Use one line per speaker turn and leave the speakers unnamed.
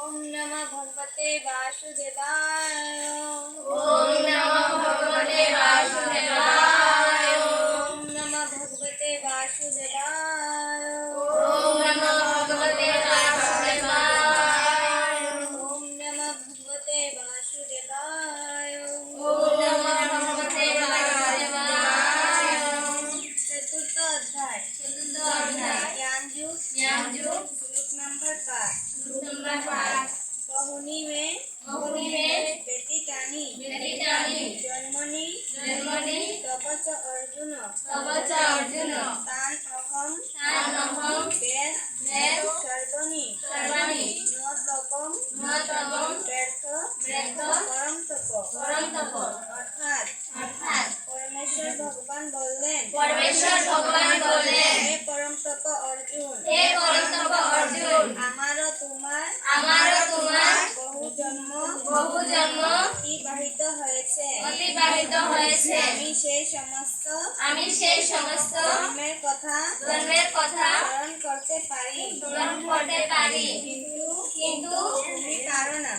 ओम नमः भगवते वासुदेवाय।
ओम नमः भगवते वासुदेवाय।
ओम नमः भगवते वासुदेवाय।
ओम नमः भगवते वासुदेवाय।
ओम नमः भगवते वासुदेवाय।
ओम नमः भगवते वासुदेवाय।
चतुर्थ अध्याय ज्ञानयुग श्लोक नंबर 5। बहुनी में व्यतीतानि जन्मनि तव च अर्जुन तान् अहं वेद सर्वाणि न तव व्यर्थ परम तप। अर्थात परमेश्वर भगवान बोलें, हे परम तप अर्जुन, आमारो तुम्हार বহু জন্ম অতিবাহিত হয়েছে। আমি সেই সমস্ত ধর্মের কথা স্মরণ করতে পারি, কিন্তু তুমি পারো না।